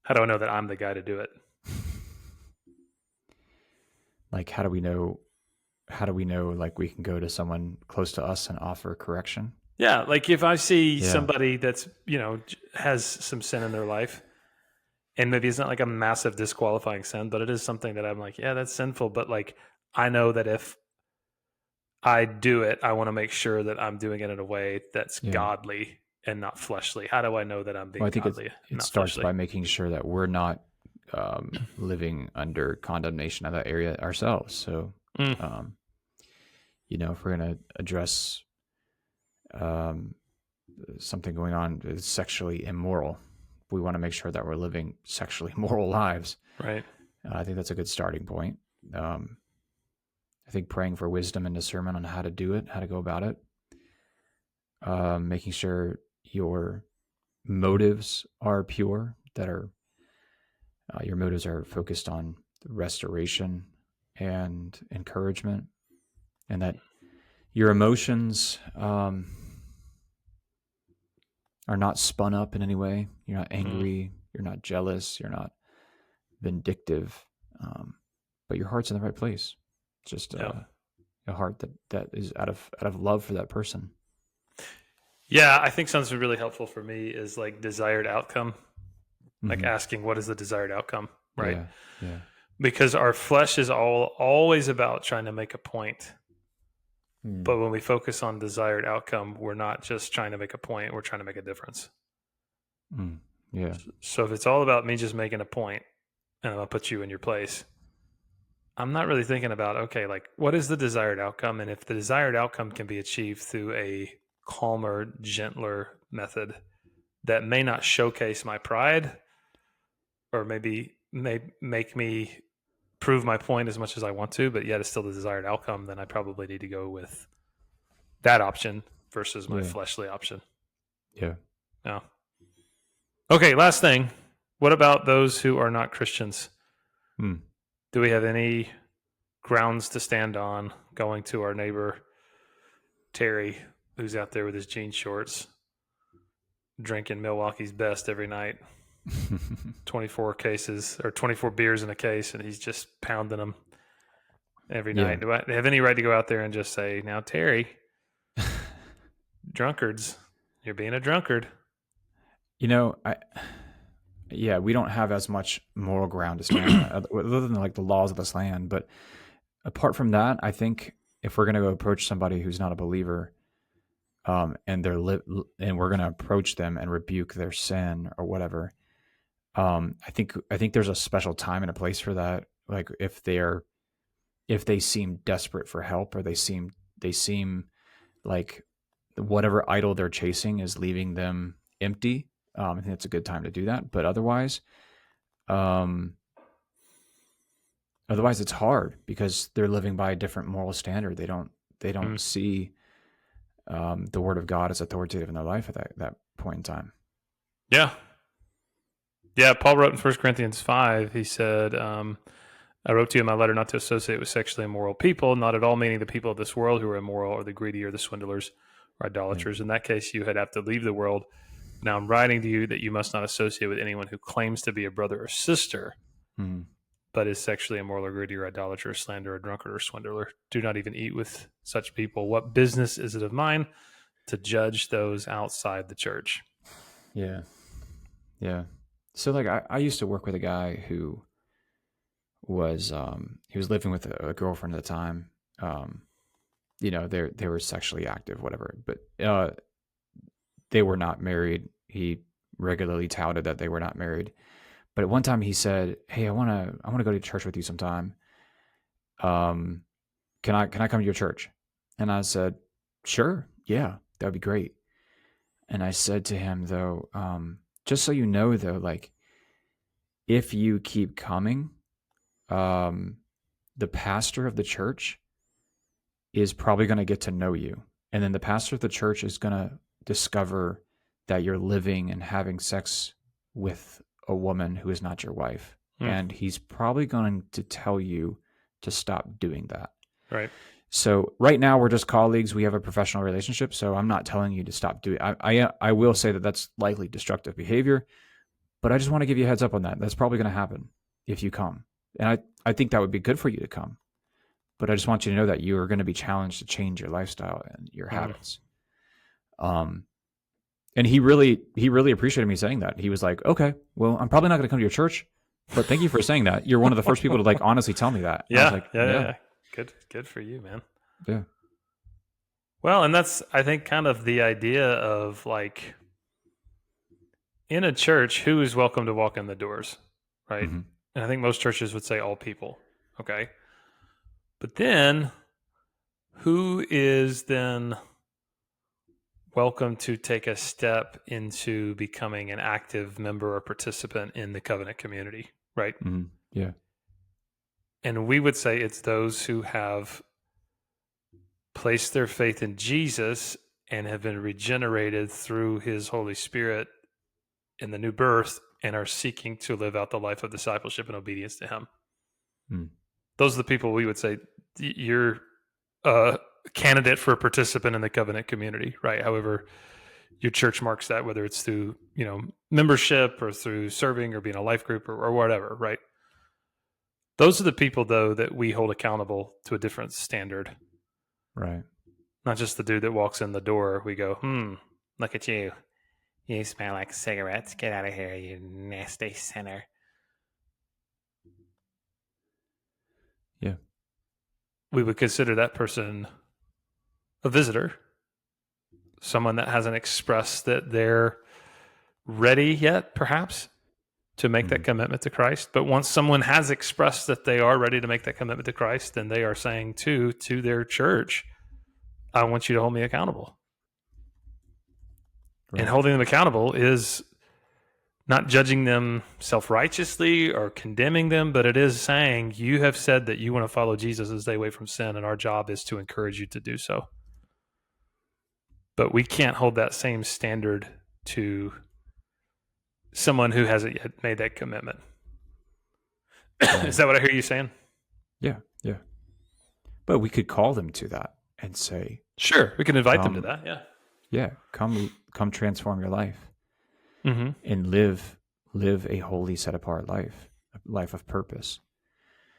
How do I know that I'm the guy to do it? Like, how do we know like we can go to someone close to us and offer correction? Yeah. Like if I see somebody that's, has some sin in their life, and maybe it's not like a massive disqualifying sin, but it is something that I'm like, yeah, that's sinful. But like, I know that if I do it, I want to make sure that I'm doing it in a way that's godly and not fleshly. How do I know that I'm being godly? It starts by making sure that we're not living under condemnation of that area ourselves. So, if we're going to address something going on that's sexually immoral, we want to make sure that we're living sexually moral lives. Right. I think that's a good starting point. I think praying for wisdom and discernment on how to do it, how to go about it, making sure your motives are pure, that are your motives are focused on restoration and encouragement, and that your emotions are not spun up in any way. You're not angry, you're not jealous, you're not vindictive, but your heart's in the right place. Just a heart that is out of love for that person. Yeah, I think something really helpful for me is like desired outcome, like asking what is the desired outcome, right? Yeah. Because our flesh is always about trying to make a point, But when we focus on desired outcome, we're not just trying to make a point, we're trying to make a difference. Yeah. So if it's all about me just making a point and I'm going to put you in your place, I'm not really thinking about, okay, like what is the desired outcome? And if the desired outcome can be achieved through a calmer, gentler method that may not showcase my pride or maybe may make me prove my point as much as I want to, but yet it's still the desired outcome, then I probably need to go with that option versus my fleshly option. Yeah. No. Okay, last thing. What about those who are not Christians? Do we have any grounds to stand on going to our neighbor Terry, who's out there with his jean shorts, drinking Milwaukee's Best every night, 24 cases or 24 beers in a case, and he's just pounding them every night? Do I have any right to go out there and just say, now, Terry, drunkards, you're being a drunkard? We don't have as much moral ground to stand on other than like the laws of this land. But apart from that, I think if we're going to go approach somebody who's not a believer, and and we're going to approach them and rebuke their sin or whatever, I think there's a special time and a place for that. Like if they seem desperate for help, or they seem like whatever idol they're chasing is leaving them empty. I think it's a good time to do that. But otherwise it's hard because they're living by a different moral standard. They don't see the word of God as authoritative in their life at that point in time. Yeah. Paul wrote in 1 Corinthians 5, he said, I wrote to you in my letter not to associate with sexually immoral people, not at all meaning the people of this world who are immoral or the greedy or the swindlers or idolaters. In that case, you had have to leave the world. Now I'm writing to you that you must not associate with anyone who claims to be a brother or sister, but is sexually immoral or greedy or idolater or slanderer or drunkard or swindler. Do not even eat with such people. What business is it of mine to judge those outside the church? Yeah. So like I used to work with a guy who was he was living with a girlfriend at the time. They were sexually active, whatever, but they were not married. He regularly touted that they were not married. But at one time he said, "Hey, I want to go to church with you sometime. Can I come to your church?" And I said, "Sure. Yeah, that would be great." And I said to him though, just so you know though, like if you keep coming, the pastor of the church is probably going to get to know you. And then the pastor of the church is going to discover that you're living and having sex with a woman who is not your wife. And he's probably going to tell you to stop doing that. Right. So right now we're just colleagues. We have a professional relationship. So I'm not telling you to stop doing it. I will say that that's likely destructive behavior, but I just want to give you a heads up on that. That's probably going to happen if you come. And I think that would be good for you to come. But I just want you to know that you are going to be challenged to change your lifestyle and your habits. And he really appreciated me saying that. He was like, "Okay, well, I'm probably not going to come to your church, but thank you for saying that. You're one of the first people to like honestly tell me that." Yeah. I was like, yeah. Good for you, man. Yeah. Well, and that's, I think, kind of the idea of like in a church, who is welcome to walk in the doors, right? Mm-hmm. And I think most churches would say all people. Okay. But then who is then welcome to take a step into becoming an active member or participant in the covenant community, right? Mm-hmm. Yeah. And we would say it's those who have placed their faith in Jesus and have been regenerated through his Holy Spirit in the new birth and are seeking to live out the life of discipleship and obedience to him. Those are the people we would say you're a candidate for a participant in the covenant community, right? However your church marks that, whether it's through, membership or through serving or being a life group or whatever, right? Those are the people, though, that we hold accountable to a different standard. Right. Not just the dude that walks in the door. We go, look at you. You smell like cigarettes. Get out of here, you nasty sinner. Yeah. We would consider that person a visitor, someone that hasn't expressed that they're ready yet, perhaps, to make that commitment to Christ. But once someone has expressed that they are ready to make that commitment to Christ, then they are saying to their church, I want you to hold me accountable. Right. And holding them accountable is not judging them self-righteously or condemning them, but it is saying, you have said that you want to follow Jesus as they away from sin, and our job is to encourage you to do so. But we can't hold that same standard to someone who hasn't yet made that commitment. Is that what I hear you saying? Yeah, yeah. But we could call them to that and say, sure, we can invite them to that. Yeah, yeah. Come transform your life, and live a holy, set apart life, a life of purpose.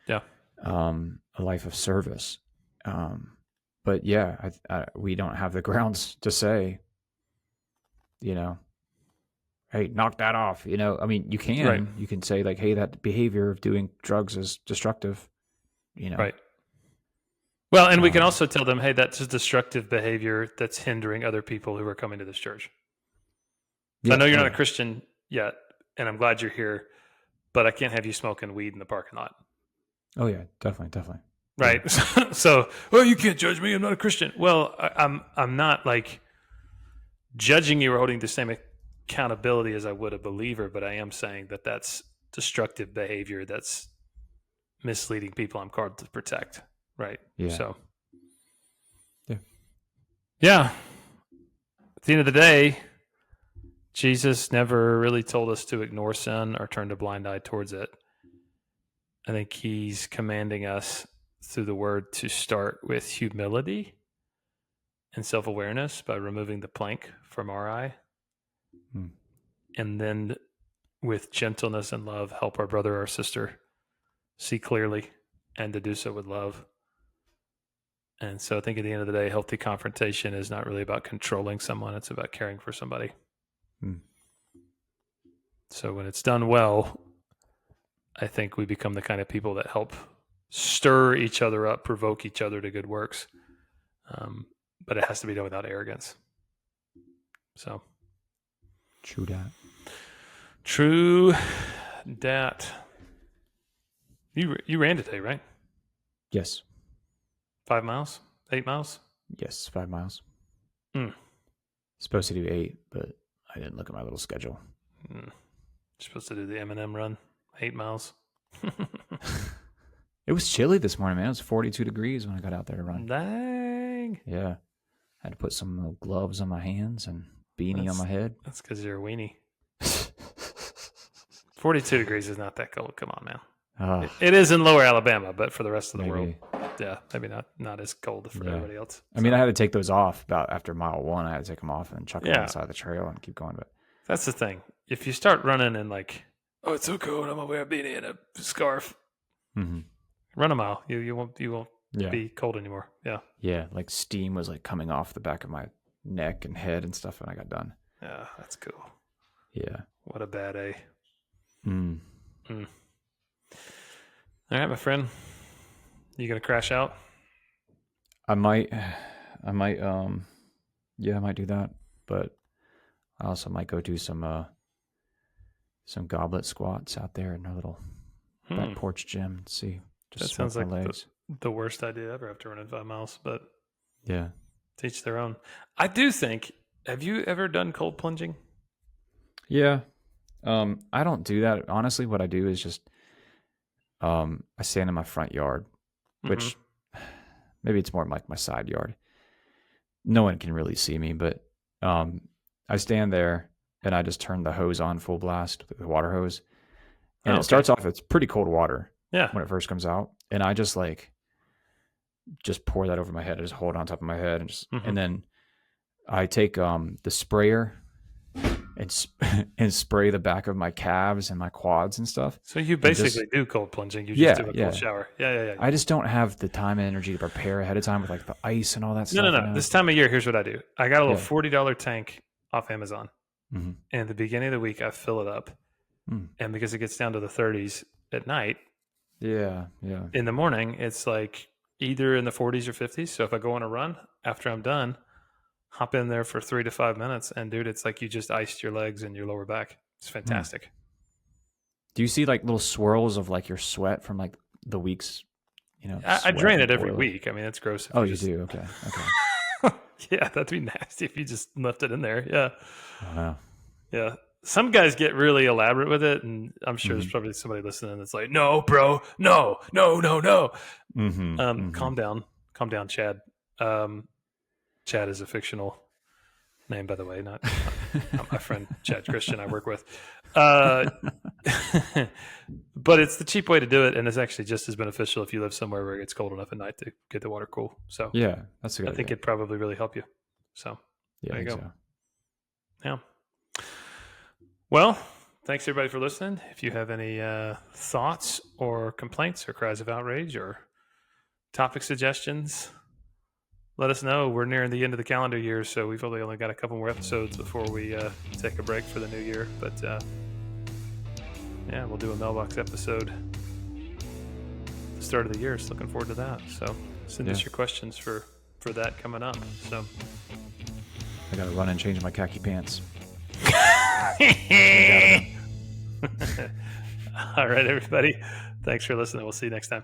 Yeah, a life of service. But yeah, we don't have the grounds to say, hey, knock that off. I mean, you can, right. You can say like, hey, that behavior of doing drugs is destructive, Right. Well, and we can also tell them, hey, that's a destructive behavior that's hindering other people who are coming to this church. Yeah, I know you're not a Christian yet, and I'm glad you're here, but I can't have you smoking weed in the parking lot. Oh yeah, definitely. Right. Yeah. So, you can't judge me. I'm not a Christian. Well, I'm not like judging you or holding the same accountability as I would a believer, but I am saying that that's destructive behavior that's misleading people I'm called to protect. Right. Yeah. So. Yeah. At the end of the day, Jesus never really told us to ignore sin or turn a blind eye towards it. I think he's commanding us through the word to start with humility and self-awareness by removing the plank from our eye. And then with gentleness and love, help our brother or sister see clearly and to do so with love. And so I think at the end of the day, healthy confrontation is not really about controlling someone. It's about caring for somebody. So when it's done well, I think we become the kind of people that help stir each other up, provoke each other to good works. But it has to be done without arrogance. So. True that. True dat. You ran today, right? Yes. 5 miles? 8 miles? Yes, 5 miles. Supposed to do 8, but I didn't look at my little schedule. You're supposed to do the M&M run, 8 miles. It was chilly this morning, man. It was 42 degrees when I got out there to run. Dang. Yeah. I had to put some gloves on my hands and beanie on my head. That's because you're a weenie. 42 degrees is not that cold. Come on, man. It is in lower Alabama, but for the rest of the world, yeah, maybe not as cold for everybody else. I mean, I had to take those off about after mile 1. I had to take them off and chuck them on the side of the trail and keep going. But that's the thing. If you start running and like, oh, it's so cold, I'm gonna wear a beanie and a scarf. Run a mile. You won't be cold anymore. Yeah. Yeah, like steam was like coming off the back of my neck and head and stuff when I got done. Yeah, that's cool. Yeah. What a bad A. All right, my friend. You gonna crash out? I might I might do that, but I also might go do some goblet squats out there in a little back porch gym and see. That sounds like the worst idea ever after running 5 miles, but yeah, teach their own. I do think. Have you ever done cold plunging? Yeah. I don't do that. Honestly, what I do is just I stand in my front yard, which maybe it's more like my side yard. No one can really see me, but I stand there and I just turn the hose on full blast, the water hose. And it starts off, it's pretty cold water when it first comes out. And I just pour that over my head. I just hold it on top of my head and then I take the sprayer and spray the back of my calves and my quads and stuff. So you basically do cold plunging. You just do a cold shower. Yeah. I just don't have the time and energy to prepare ahead of time with like the ice and all that stuff. No. This time of year, here's what I do. I got a little $40 tank off Amazon. And at the beginning of the week, I fill it up. And because it gets down to the 30s at night. Yeah. In the morning, it's like either in the 40s or 50s. So if I go on a run after I'm done, hop in there for 3 to 5 minutes, and dude, it's like you just iced your legs and your lower back. It's fantastic. Do you see like little swirls of like your sweat from like the week's, I drain it every week. I mean, it's gross. Oh, you do? Okay. Yeah, that'd be nasty if you just left it in there. Yeah. Oh, wow. Yeah. Some guys get really elaborate with it, and I'm sure there's probably somebody listening that's like, no, bro, no. Calm down, Chad. Chad is a fictional name, by the way, not my friend Chad Christian I work with. But it's the cheap way to do it, and it's actually just as beneficial if you live somewhere where it gets cold enough at night to get the water cool. So yeah, that's a good I think it'd probably really help you. So yeah, there you go. So. Yeah. Well, thanks everybody for listening. If you have any thoughts or complaints or cries of outrage or topic suggestions, let us know. We're nearing the end of the calendar year, so we've only got a couple more episodes before we take a break for the new year. But yeah, we'll do a mailbox episode at the start of the year. So looking forward to that. So send us your questions for that coming up. So I gotta run and change my khaki pants. All right, everybody. Thanks for listening. We'll see you next time.